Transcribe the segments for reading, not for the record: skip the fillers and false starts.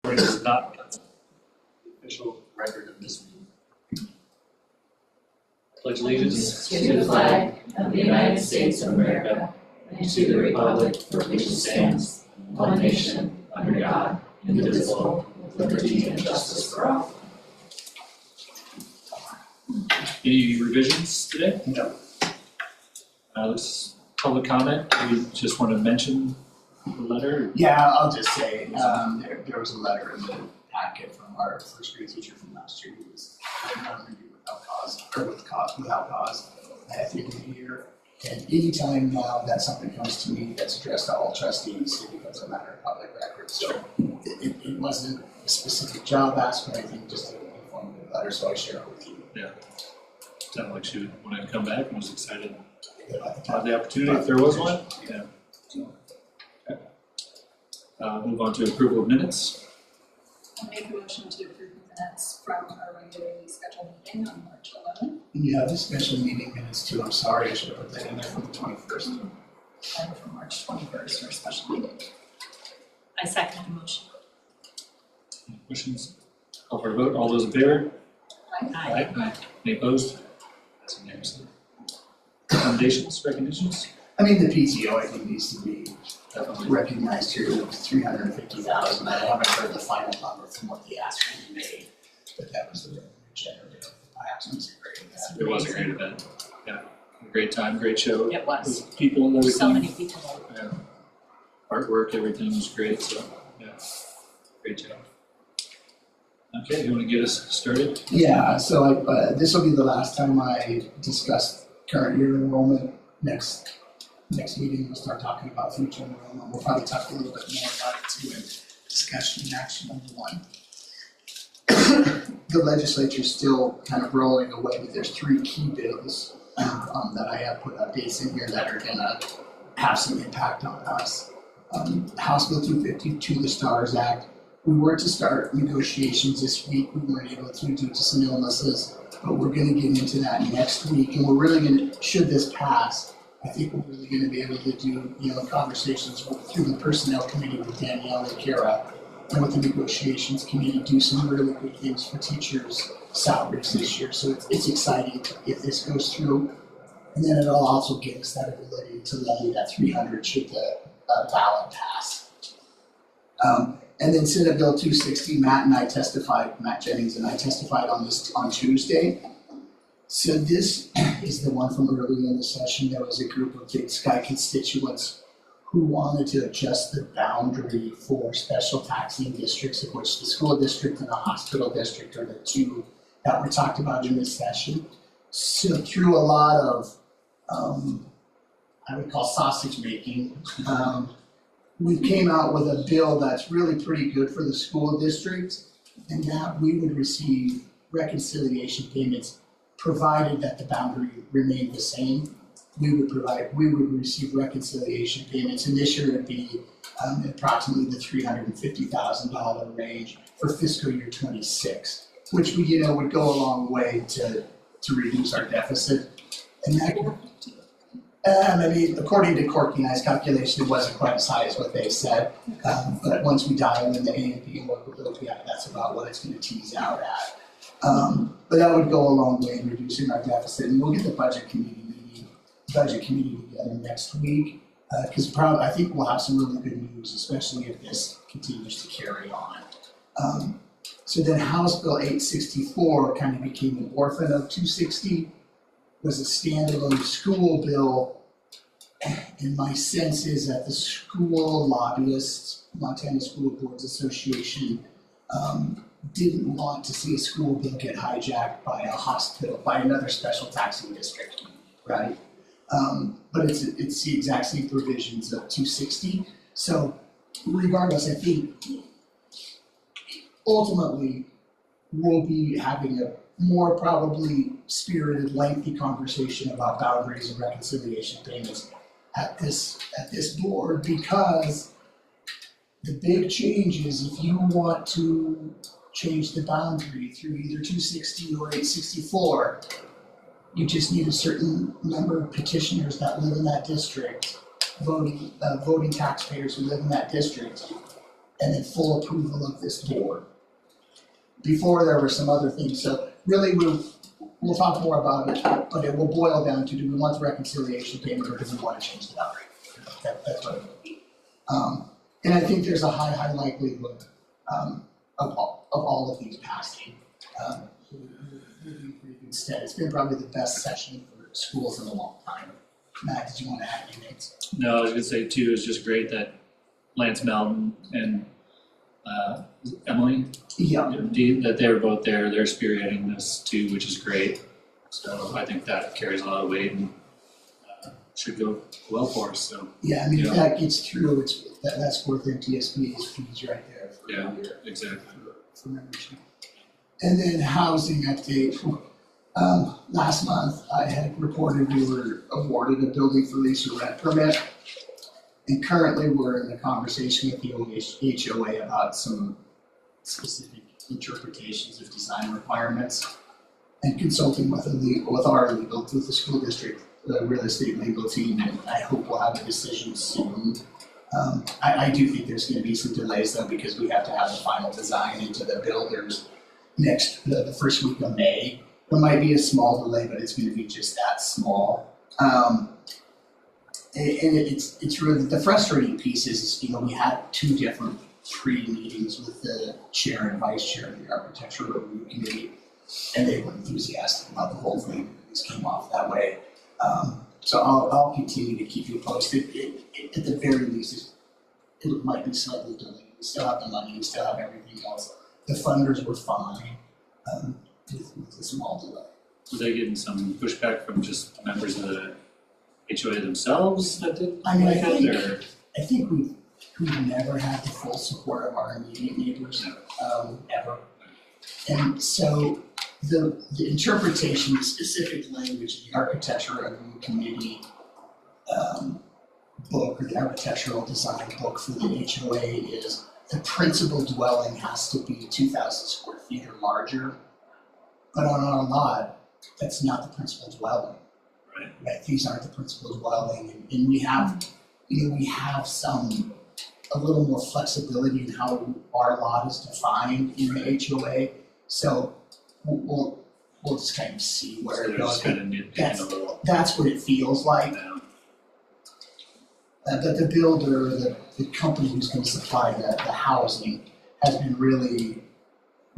recording is not the official record of this meeting. Pledge allegiance to the flag of the United States of America and to the republic for which it stands, one nation, under God, indivisible, with liberty and justice for all. Any revisions today? No. This public comment, we just want to mention the letter. Yeah, I'll just say, there was a letter in the packet from our first grade teacher from last year. He was interviewed without cause, without cause, at the end of the year. And anytime now that something comes to me that's addressed to all trustees, it becomes a matter of public record. So it wasn't a specific job ask or anything, just an informative letter, so I share it with you. Yeah. Sounded like she wanted to come back and was excited About to have the opportunity if there was one. Yeah. So, okay. Move on to approval of minutes. I'll make a motion to approve the minutes from our regularly scheduled meeting on March 11th. Yeah, this special meeting minutes too, I'm sorry, I should have put that in there from the 21st. And from March 21st, our special meeting. I second the motion. Any questions? Call for a vote. All those in favor? Aye. Aye. Any opposed? That's unanimous. Recommendations, recognitions? I mean, the PTO, I think, needs to be Definitely. recognized here with 350,000. I haven't heard the final number from what the ask was made, but that was the revenue generative. I absolutely agree with that. It was a great event. Yeah. Great time, great show. It was. With people and everything. So many people. Yeah. Artwork, everything was great, so, yeah. Great job. Okay, you want to get us started? Yeah, so this will be the last time I discuss current year enrollment. Next meeting, we'll start talking about future enrollment. We'll probably talk a little bit more about it too in discussion and action number one. The legislature's still kind of rolling away, but there's three key bills that I have put updates in here that are gonna have some impact on us. House Bill 252, the STARS Act. We were to start negotiations this week. We weren't able to due to some illnesses, but we're gonna get into that next week. And we're really gonna, should this pass, I think we're really gonna be able to do, conversations through the personnel committee with Danielle and Kara and with the negotiations committee, do some really good things for teachers' salaries this year. So it's exciting if this goes through. And then it'll also give us that ability to levy that 300 should the ballot pass. And then Senate Bill 260, Matt Jennings and I testified on this on Tuesday. So this is the one from earlier in the session. There was a group of Big Sky constituents who wanted to adjust the boundary for special taxing districts, of which the school district and the hospital district are the two that were talked about in this session. So through a lot of, I would call sausage making, we came out with a bill that's really pretty good for the school district, and that we would receive reconciliation payments provided that the boundary remained the same. We would receive reconciliation payments, and this year it'd be approximately the $350,000 range for fiscal year 26, which would go a long way to reduce our deficit. And that, according to Corky and I's calculation, it wasn't quite as high as what they said. But once we dial in the A and B and work with OPI, that's about what it's going to tease out at. But that would go a long way in reducing our deficit, and we'll get the budget committee together next week, because I think we'll have some really good news, especially if this continues to carry on. So then House Bill 864 kind of became an orphan of 260, was a standalone school bill, and my sense is that the school lobbyists, Montana School Boards Association, didn't want to see a school bill get hijacked by a hospital, by another special taxing district, right? But it's the exact same provisions of 260. So regardless, I think ultimately we'll be having a more probably spirited, lengthy conversation about boundaries and reconciliation payments at this board, because the big change is if you want to change the boundary through either 260 or 864, you just need a certain number of petitioners that live in that district, voting taxpayers who live in that district, and then full approval of this board. Before, there were some other things, so really we'll talk more about it, but it will boil down to, do we want the reconciliation payment or do we want to change the boundary? That's what it will be. And I think there's a high likelihood of all of these passing. Instead, it's been probably the best session for schools in a long time. Matt, did you want to add anything? No, I was gonna say too, it's just great that Lance Melton and Emily, Yeah, that they were both there, they're spearheading this too, which is great. So I think that carries a lot of weight and should go well for us, so, yeah, I mean, if Yeah. that gets through, that's worth NTSB's fees right there for yeah, a year. exactly. For membership. And then housing update. Last month, I had reported we were awarded a building for lease or rent permit. And currently, we're in a conversation with the HOA about some specific interpretations of design requirements. And consulting with with the school district, the real estate legal team, and I hope we'll have a decision soon. I do think there's gonna be some delays though, because we have to have the final design into the builders the first week of May. There might be a small delay, but it's gonna be just that small. And it's really, the frustrating piece is, we had 2 different pre-meetings with the chair and vice chair of the architectural review committee, and they were enthusiastic about the whole thing. This came off that way. So I'll continue to keep you posted. At the very least, it might be slightly delayed. We still have the money, we still have everything else. The funders were fine, with a small delay. Were they getting some pushback from just members of the HOA themselves that didn't I mean, like it, or? I think we've never had the full support of our immediate neighbors, ever. And so the interpretation, the specific language of the architecture review committee book, or the architectural design book for the HOA, is the principal dwelling has to be 2,000 square feet or larger. But on our lot, that's not the principal dwelling. Right, these aren't the principal dwelling, and we have, we have a little more flexibility in how our lot is defined in the HOA. So we'll just kind of see where So it they're goes. just kind of nitpicking a little. That's what it feels like. But the builder, the company who's gonna supply the housing has been really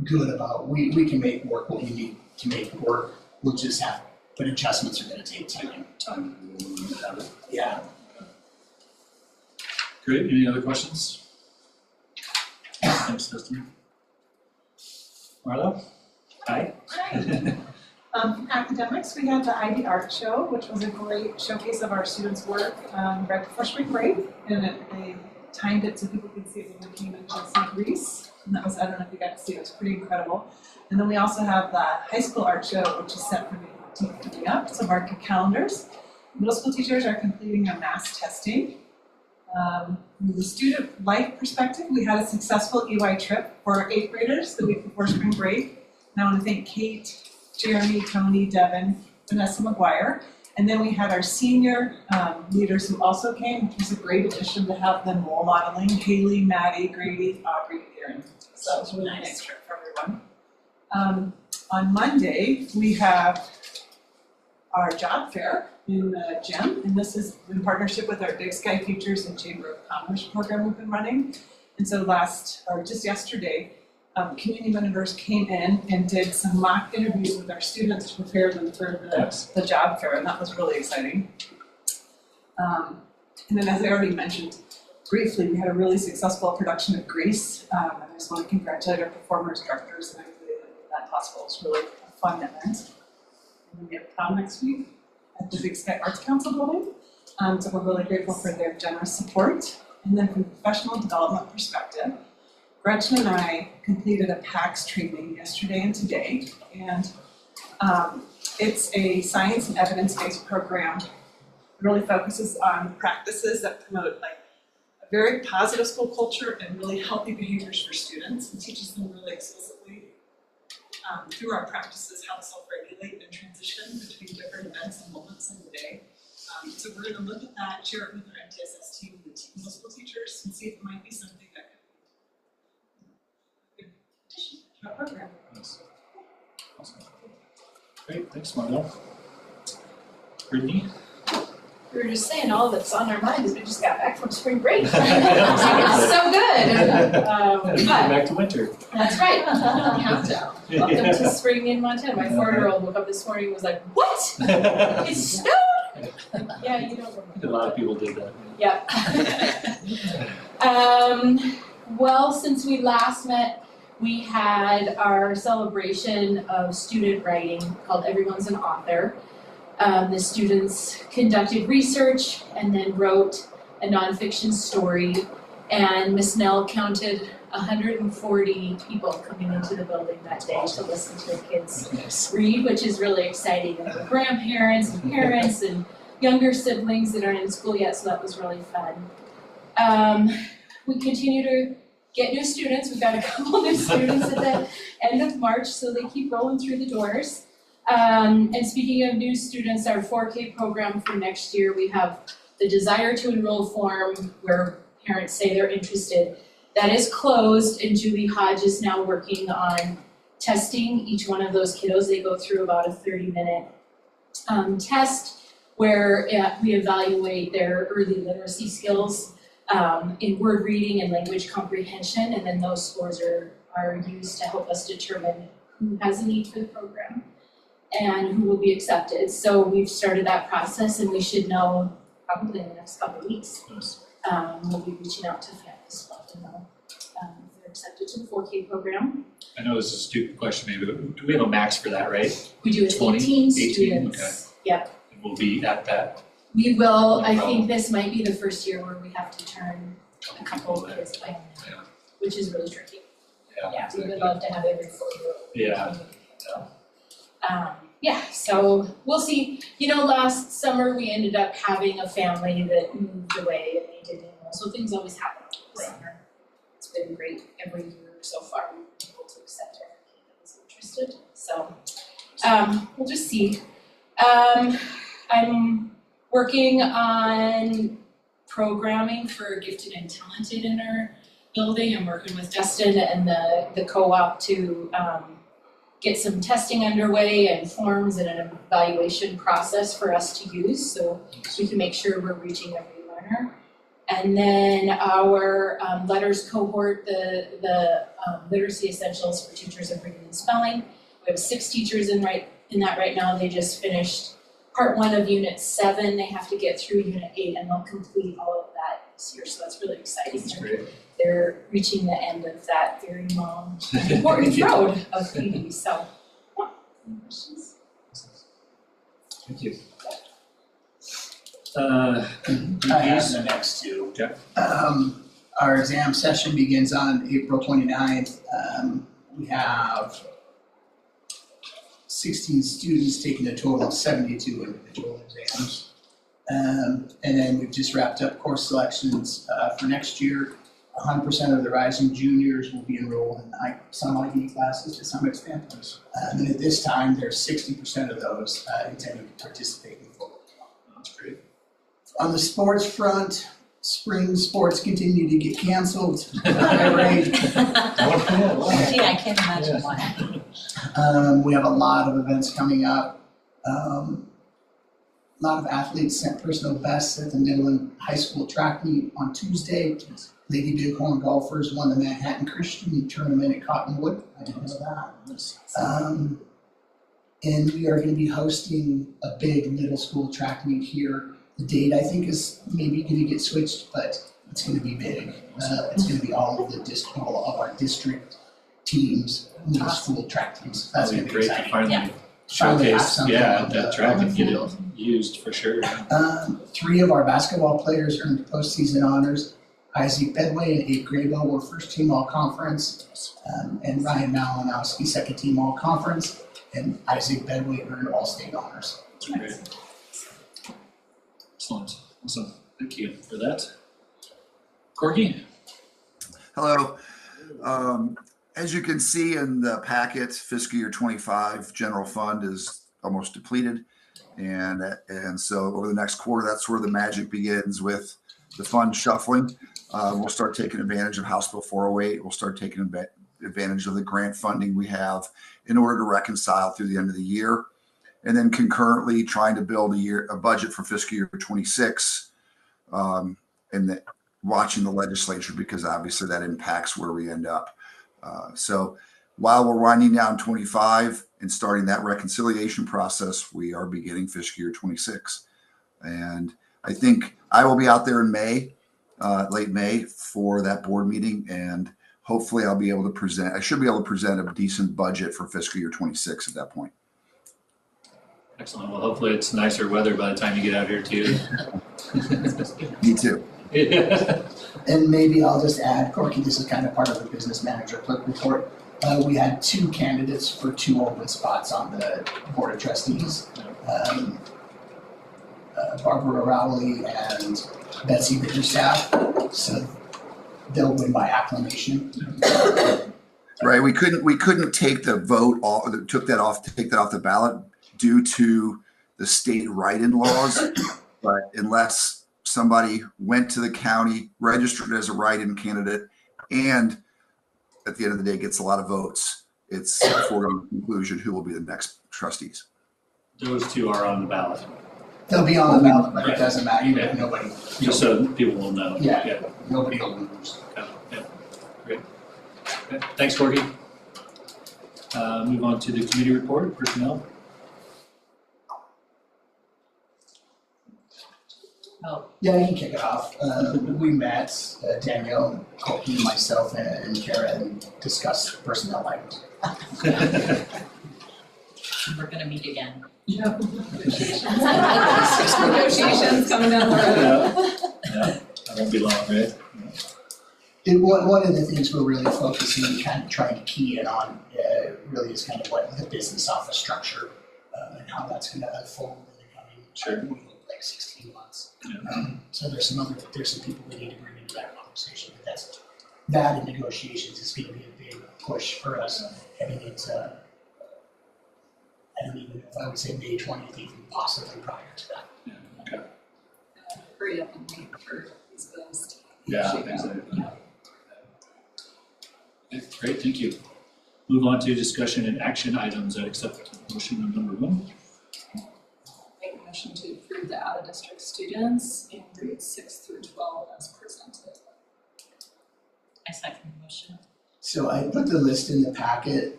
good about, we can make work what we need to make work. We'll just have, but adjustments are gonna take time. Time to have it. Yeah. Great, any other questions? Thanks, Dustin. Marlo? Hi. Academics, we had the ID Art Show, which was a great showcase of our students' work right before spring break, and they timed it so people could see it when we came into Greece. And that was, I don't know if you got to see it, was pretty incredible. And then we also have the high school art show, which is set for May 15th coming up, so mark your calendars. Middle school teachers are completing their mass testing. From the student life perspective, we had a successful EY trip for our 8th graders the week before spring break. And I want to thank Kate, Jeremy, Tony, Devin, Vanessa McGuire. And then we had our senior leaders who also came, which was a great addition to have them role modeling, Haley, Maddie, Grady, Aubrey, Aaron. So it was a really nice trip for everyone. On Monday, we have our job fair in the gym, and this is in partnership with our Big Sky Futures and Chamber of Commerce program we've been running. And so just yesterday, community members came in and did some mock interviews with our students to prepare them for the job fair, and that was really exciting. And then, as I already mentioned briefly, we had a really successful production of Grease. And I just want to congratulate our performers, directors, and everybody that made that possible. It's really a fun event. And then we have prom next week at the Big Sky Arts Council building. So we're really grateful for their generous support. And then from a professional development perspective, Gretchen and I completed a PAX training yesterday and today, and it's a science and evidence-based program. It really focuses on practices that promote a very positive school culture and really healthy behaviors for students, and teaches them really explicitly through our practices how to self-regulate and transition between different events and moments in the day. So we're going to look at that, share it with our MTSS team and the middle school teachers, and see if it might be something that could our program. Nice. Awesome. Great, thanks, Marlo. Brittany? We were just saying all that's on our minds, we just got back from spring break. It's Yeah. so good. Get But back to winter. that's right, countdown. Welcome to spring in Montana. My 4-year-old woke up this morning and was like, what? It snowed? Yeah, you don't remember. A lot of people did that. Yep. Well, since we last met, we had our celebration of student writing called Everyone's an Author. The students conducted research and then wrote a nonfiction story, and Miss Nell counted 140 people coming into the building that day to listen to the kids Nice. read, which is really exciting. And the grandparents and parents and younger siblings that aren't in school yet, so that was really fun. We continue to get new students. We've got a couple new students at the end of March, so they keep rolling through the doors. And speaking of new students, our 4K program for next year, we have the desire to enroll form where parents say they're interested. That is closed, and Julie Hodge is now working on testing each one of those kiddos. They go through about a 30-minute test where we evaluate their early literacy skills in word reading and language comprehension, and then those scores are used to help us determine who has a need for the program and who will be accepted. So we've started that process, and we should know probably in the next couple of weeks. Nice. We'll be reaching out to families to let them know if they're accepted to the 4K program. I know this is a stupid question maybe, but do we have a max for that, right? We do it 20? 18 18, students. Yep. And we'll be at that. We will, No I problem. think this might be the first year where we have to turn a couple of kids away, Yeah. which is really tricky. Yeah. We would love to have every 4-year-old. Yeah. So we'll see. You know, last summer we ended up having a family that moved away and they didn't enroll, so things always happen over the Right. summer. It's been great every year so far, we've been able to accept every kid that was interested, so, we'll just see. I'm working on programming for Gifted and Talented in our building. I'm working with Dustin and the co-op to, get some testing underway and forms and an evaluation process for us to use so we can make sure we're reaching every learner. And then our letters cohort, the literacy essentials for teachers of reading and spelling. We have 6 teachers in that right now. They just finished part 1 of unit 7. They have to get through unit 8 and they'll complete all of that this year. So that's really exciting. That's great. They're reaching the end of that very long and important road of PD, so. Yeah. Any questions? Thank you. I have the next two. Okay. Our exam session begins on April 29th. We have 16 students taking a total of 72 individual exams. And then we've just wrapped up course selections for next year. 100% of the rising juniors will be enrolled in some IB classes to some extent. And at this time, there's 60% of those intending to participate in football. That's great. On the sports front, spring sports continue to get canceled. Right? Gee, I can't imagine why. We have a lot of events coming up. A lot of athletes set personal bests at the Midland High School track meet on Tuesday. Lady Bighorn golfers won the Manhattan Christian tournament at Cottonwood. I didn't know that. And we are going to be hosting a big middle school track meet here. The date I think is maybe going to get switched, but it's going to be big. It's going to be all of our district teams, middle school track teams. That's going That'd to be be great to exciting. finally Yeah. Finally have showcase, something yeah, on that the- track on the and get it field. used for sure. 3 of our basketball players earned postseason honors. Isaac Bedway and Abe Graybill were first team all conference, and Ryan Malinowski second team all conference, and Isaac Bedway earned all state honors. That's great. Excellent. Awesome. Thank you for that. Corky? Hello. As you can see in the packet, fiscal year 25 general fund is almost depleted. And so over the next quarter, that's where the magic begins with the fund shuffling. We'll start taking advantage of House Bill 408. We'll start taking advantage of the grant funding we have in order to reconcile through the end of the year. And then concurrently trying to build a budget for fiscal year 26, and watching the legislature, because obviously that impacts where we end up. So while we're winding down 25 and starting that reconciliation process, we are beginning fiscal year 26. And I think I will be out there in May, late May, for that board meeting, and hopefully I should be able to present a decent budget for fiscal year 26 at that point. Excellent. Well, hopefully it's nicer weather by the time you get out here too. Me too. And maybe I'll just add, Corky, this is kind of part of the business manager clerk report. We had 2 candidates for 2 open spots on the board of trustees. Barbara Rowley and Betsy Bickerstaff, so they'll win by acclamation. Right. We couldn't take the vote off, take that off the ballot due to the state write-in laws. But unless somebody went to the county, registered as a write-in candidate, and at the end of the day gets a lot of votes, it's a foregone conclusion who will be the next trustees. Those 2 are on the ballot, They'll be on the ballot, but it doesn't matter, even if nobody. just so people will know. Yeah, nobody will lose. Yeah, great. Okay, thanks, Corky. Move on to the committee report, personnel. Oh, Yeah, I can kick it off. We met, Danielle, Corky, myself, and Kara, and discussed personnel items. we're gonna meet again. Negotiations coming down the road. Yeah, that won't be long, right? And one of the things we're really focusing and kind of trying to key in on really is kind of what the business office structure and how that's going to unfold in the coming like 16 months. Yeah. So there's some people we need to bring into that conversation. But that in negotiations is going to be a big push for us heading into. I don't even know if I would say May 20th, even possibly prior to that. Yeah, okay. Hurry up and wait for these bills to. Yeah, exactly. Okay, great, thank you. Move on to discussion and action items. I accept motion number 1. Make a motion to approve the out-of-district students in grades 6 through 12 as presented. I second the motion. So I put the list in the packet.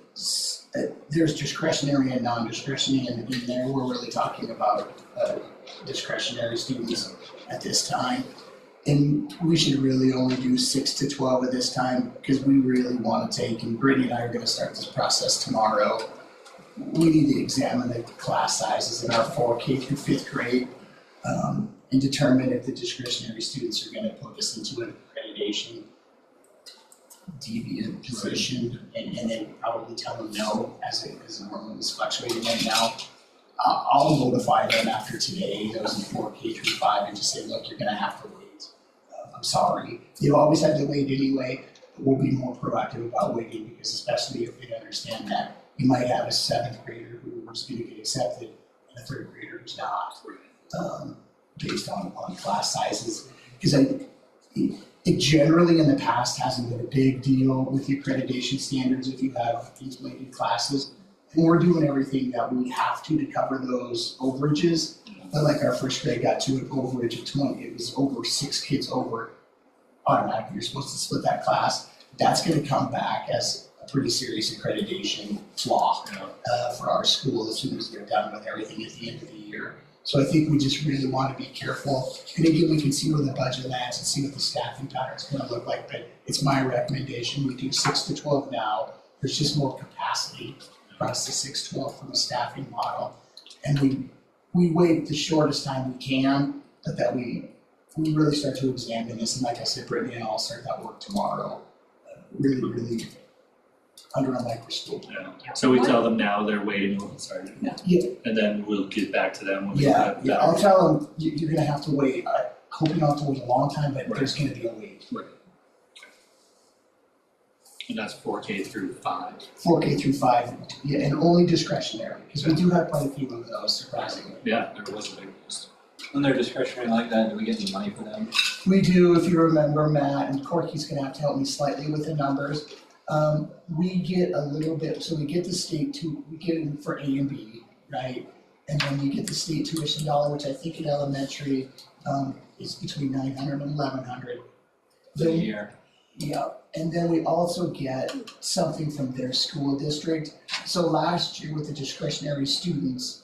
There's discretionary and non-discretionary in there. We're really talking about discretionary students at this time. And we should really only do 6 to 12 at this time because we really want to take, and Brittany and I are going to start this process tomorrow. We need to examine the class sizes in our 4K through 5th grade and determine if the discretionary students are going to put us into an accreditation deviant position, and then probably tell them no as enrollment is fluctuating right now. I'll notify them after today, those in 4K through 5, and just say, look, you're gonna have to wait. I'm sorry. You've always had to wait anyway, but we'll be more proactive about waiting, because especially if they understand that you might have a 7th grader who's gonna get accepted and a 3rd grader who's not, based on class sizes. Because it generally in the past hasn't been a big deal with the accreditation standards if you have these weighted classes. And we're doing everything that we have to cover those overages. But like our 1st grade got to an overage of 20, it was over 6 kids over. Automatically, you're supposed to split that class. That's gonna come back as a pretty serious accreditation flaw for our school as soon as they're done with everything at the end of the year. So I think we just really want to be careful. And again, we can see where the budget lands and see what the staffing pattern is going to look like. But it's my recommendation, we do 6 to 12 now. There's just more capacity across the 6-12 from a staffing model. And we wait the shortest time we can, but that we really start to examine this. And like I said, Brittany and I'll start that work tomorrow. Really under a microscope. Yeah. So we tell them now they're waiting, Yeah. and then we'll get back to them when we Yeah, have I'll tell them, you're gonna have to wait. I hope you don't have to wait a long time, but there's gonna be a wait. Right. And that's 4K through 5. 4K through 5, yeah, and only discretionary, because we do have quite a few of those, surprisingly. Yeah, there was a big list. When they're discretionary like that, do we get any money for them? We do, if you remember, Matt, and Corky's gonna have to help me slightly with the numbers. We get a little bit, so we get the state we get it for A and B, right? And then we get the state tuition dollar, which I think in elementary, is between 900 and 1100. The year. Yeah, and then we also get something from their school district. So last year with the discretionary students,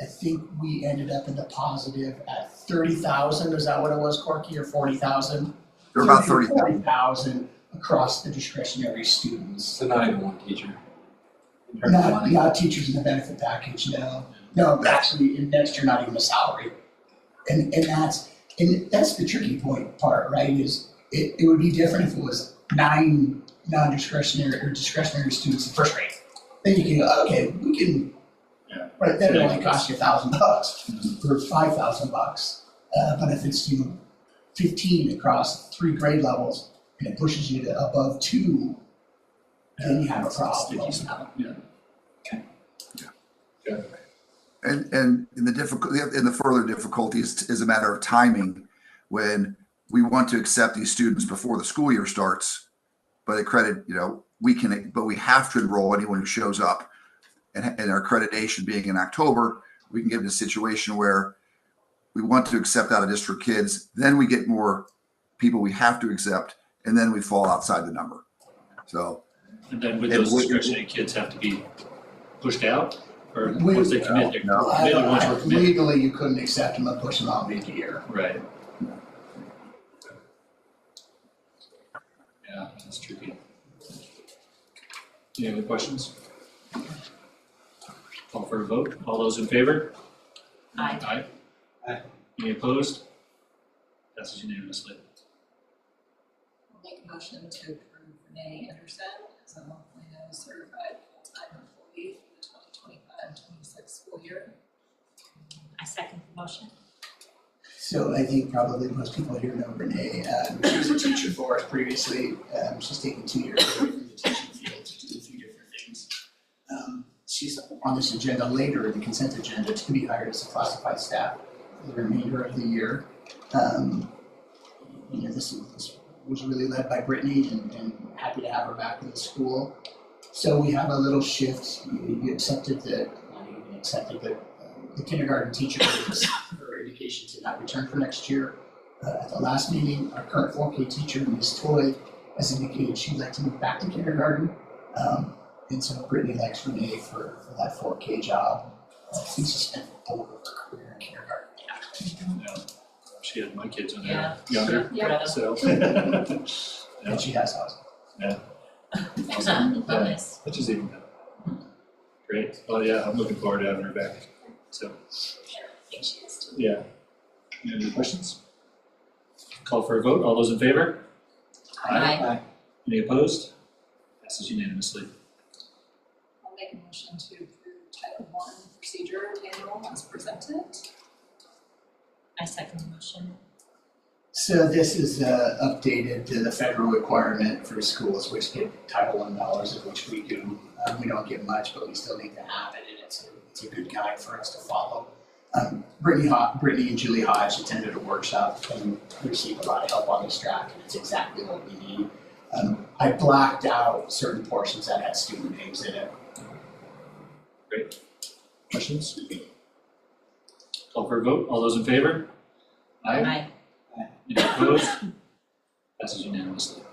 I think we ended up in the positive at 30,000, is that what it was, Corky, or 40,000? They're about 30. 40,000 across the discretionary students. So not even one teacher. In terms of money. Not teachers in the benefit package, no. No, actually, in next year, not even a salary. And that's the tricky part, right, is it would be different if it was 9 non-discretionary or discretionary students in first grade. Then you can go, okay, we can, right, then it only costs you $1,000 or $5,000. But if it's, 15 across 3 grade levels and it pushes you to above 2, then you have a problem. And in the further difficulties is a matter of timing when we want to accept these students before the school year starts, but we have to enroll anyone who shows up, and our accreditation being in October, we can get in a situation where we want to accept out of district kids, then we get more people we have to accept, and then we fall outside the number. So. And then with those discretionary kids have to be pushed out, or once they commit, they're committed once we're committed. Legally, you couldn't accept them and push them out mid-year. Right. Yeah, that's tricky. Any other questions? Call for a vote. All those in favor? Aye. Aye. Aye. Any opposed? Passes unanimously. I'll make a motion to approve Renee Anderson as a 1.0 certified full-time employee for the 2025-26 school year. I second the motion. So I think probably most people here know Renee. She was a teacher for us previously. She's taken 2 years away from the teaching field to do a few different things. She's on this agenda later, the consent agenda, to be hired as a classified staff for the remainder of the year. This was really led by Brittany, and happy to have her back in the school. So we have a little shift. You accepted the kindergarten teacher for education to not return for next year. At the last meeting, our current 4K teacher, Ms. Toy, has indicated she'd like to move back to kindergarten. And so Brittany likes Renee for that 4K job. I think she spent the bulk of her career in kindergarten. Yeah. She had my kids when they Yeah. were younger, Yeah. so. And she has housing. Awesome. Bonus. Which is even better. Great. Well, yeah, I'm looking forward to having her back. So, I think she is too. yeah. Any other questions? Call for a vote. All those in favor? Aye. Any opposed? Passes unanimously. I'll make a motion to approve Title I procedure manual as presented. I second the motion. So this is updated to the federal requirement for schools which get Title I dollars, of which we do. We don't get much, but we still need to have it, and it's a good guide for us to follow. Brittany and Julie Hodge attended a workshop and received a lot of help on this draft, and it's exactly what we need. I blacked out certain portions that had student names in it. Great. Questions? Call for a vote. All those in favor? Aye. Any opposed? Passes unanimously.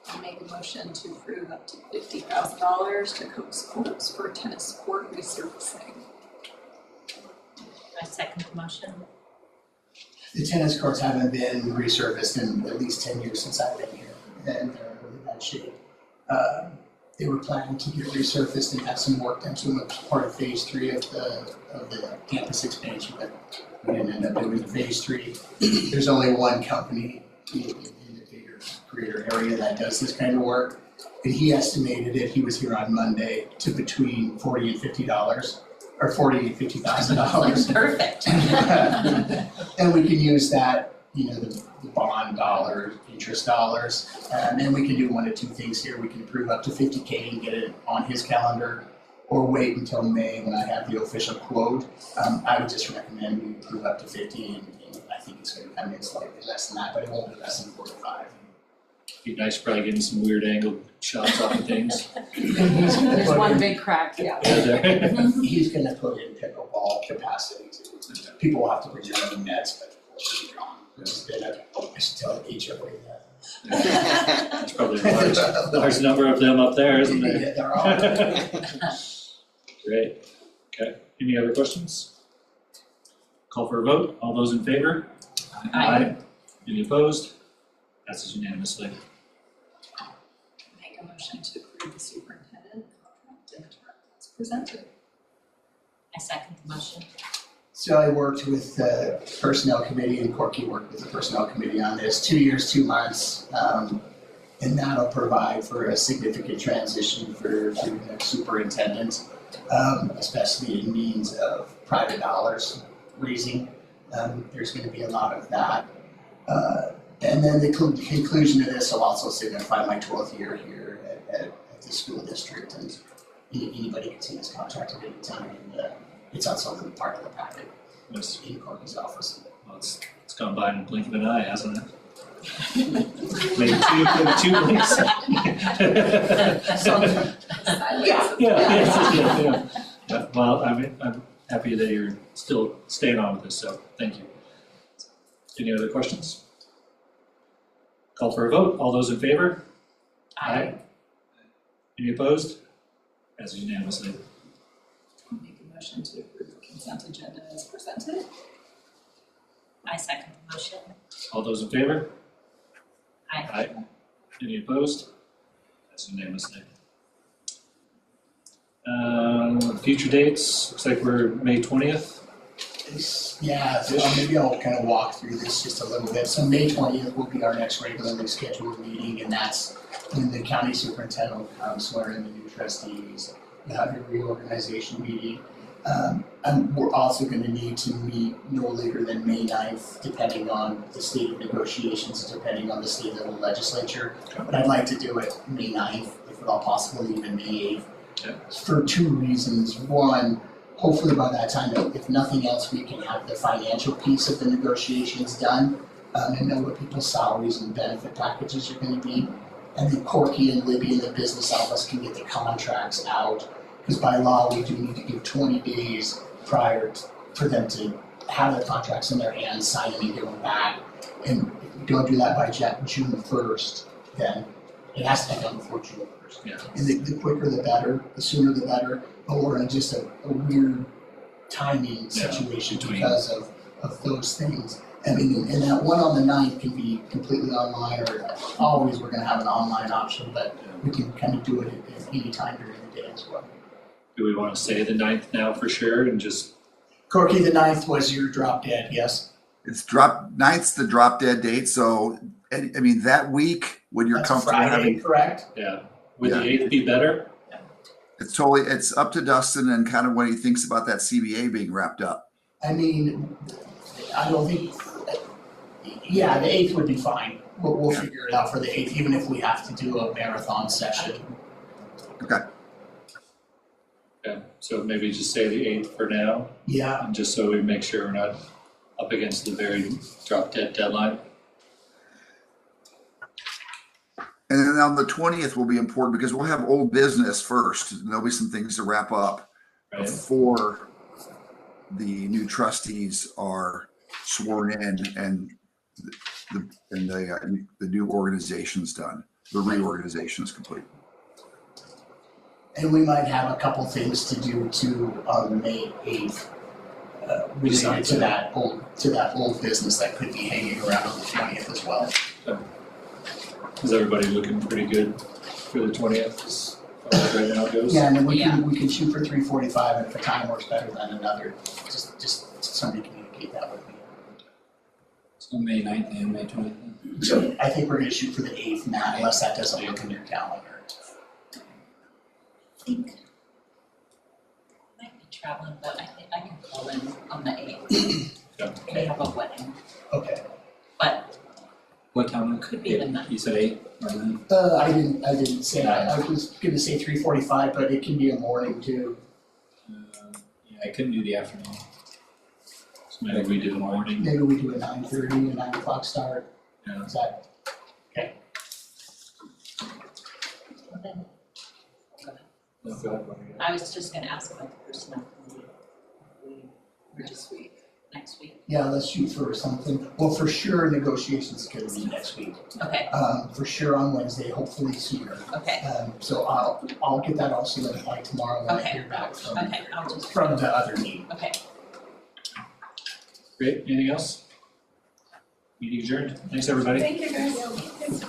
I'll make a motion to approve up to $50,000 to Cook Schools for tennis court resurfacing. I second the motion. The tennis courts haven't been resurfaced in at least 10 years since I've been here, and they're in really bad shape. They were planning to get resurfaced and have some work done to them as part of phase 3 of the campus expansion, but we didn't end up doing the phase 3. There's only one company in the greater area that does this kind of work, and he estimated it, he was here on Monday, to between $40 and $50, or $40 and $50,000. Perfect. And we can use that, the bond dollars, interest dollars, and we can do one of two things here. We can approve up to $50K and get it on his calendar, or wait until May when I have the official quote. I would just recommend we approve up to 50, and I think it's going to come in slightly less than that, but it won't be less than 45. Be nice, probably getting some weird angled shots off of things. There's one big crack, yeah. Yeah, there. He's gonna put in pickleball capacity too. People will have to bring their own nets, but we'll be gone. I should tell the HOA that. There's probably a large number of them up there, isn't there? Yeah, there are. Great. Okay, any other questions? Call for a vote. All those in favor? Aye. Any opposed? Passes unanimously. Make a motion to approve the superintendent contract in the term as presented. I second the motion. So I worked with the personnel committee and Corky worked with the personnel committee on this, 2 years, 2 months. And that'll provide for a significant transition for the next superintendent, especially in means of private dollars raising. There's gonna be a lot of that. And then the conclusion of this will also signify my 12th year here at the school district, and anybody can see this contract at any time, and it's also part of the packet Yes. in Corky's office. Well, it's gone by in a blink of an eye, hasn't it? Maybe two blinks. Yeah. Well, I'm happy that you're still staying on with this, so thank you. Any other questions? Call for a vote. All those in favor? Any opposed? Passes unanimously. I'll make a motion to approve the consent agenda as presented. I second the motion. All those in favor? Aye. Any opposed? Passes unanimously. Future dates, looks like we're May 20th. Yeah, so maybe I'll kind of walk through this just a little bit. So May 20th will be our next regularly scheduled meeting, and that's when the county superintendent will come swear in the new trustees. We'll have your reorganization meeting. And we're also going to need to meet no later than May 9th, depending on the state of negotiations, depending on the state of the legislature. But I'd like to do it May 9th, if at all possible, even May 8th. Yeah. For 2 reasons. One, hopefully by that time, if nothing else, we can have the financial piece of the negotiations done, and know what people's salaries and benefit packages are gonna be. And then Corky and Libby in the business office can get the contracts out, because by law, we do need to give 20 days prior for them to have the contracts in their hands, sign them and give them back. And if we don't do that by June 1st, then it has to be done before June 1st. Yeah. And the quicker the better, the sooner the better, but we're in just a weird timing situation between. because of those things. I mean, and that one on the 9th can be completely online, or always we're gonna have an online option, but we can kind of do it at any time during the day as well. Do we want to say the 9th now for sure and just, Corky, the 9th was your drop dead, yes? It's 9th's the drop dead date, so, I mean, that week, when you're That's a comfortable Friday, having, correct? yeah, would the 8th be better? it's up to Dustin and kind of what he thinks about that CBA being wrapped up. I mean, I don't think, yeah, the 8th would be fine. We'll Yeah. figure it out for the 8th, even if we have to do a marathon session. Okay, so maybe just say the 8th for now, Yeah, and just so we make sure we're not up against the very drop dead deadline. And then on the 20th will be important because we'll have old business first. And there'll be some things to wrap up Right? before the new trustees are sworn in and the new organization's done. The reorganization is complete. and we might have a couple things to do too on May 8th. Related Besides to that old business that could be hanging around on the 20th as well. Is everybody looking pretty good for the 20th as far as right now goes? Yeah, and then we Yeah. can shoot for 3:45, and if the time works better than another, just somebody communicate that with me. So May 9th and May 20th. So I think we're gonna shoot for the 8th, Matt, unless that doesn't look in your calendar. I think I might be traveling, but I think I can call in on the 8th. Yeah. We have a wedding, Okay. but What time? could be the 9th. You said 8 or 9? I didn't say, I was gonna say 3:45, but it can be a morning too. Yeah, I couldn't do the afternoon. So maybe we do the morning. Maybe we do a 9:30, a 9 o'clock start. Yeah. Is that, Well, then, No, go ahead, Bonnie. I was just gonna ask about the personnel committee. Next week. Next week. Yeah, let's shoot for something. Well, for sure, negotiations is gonna be next week. Okay, For sure on Wednesday, hopefully sooner. okay, So I'll get that all solidified tomorrow when I Okay. hear back from okay, I'll just, from the other meeting. okay. Great, anything else? Meeting adjourned, thanks, everybody. Thank you, guys.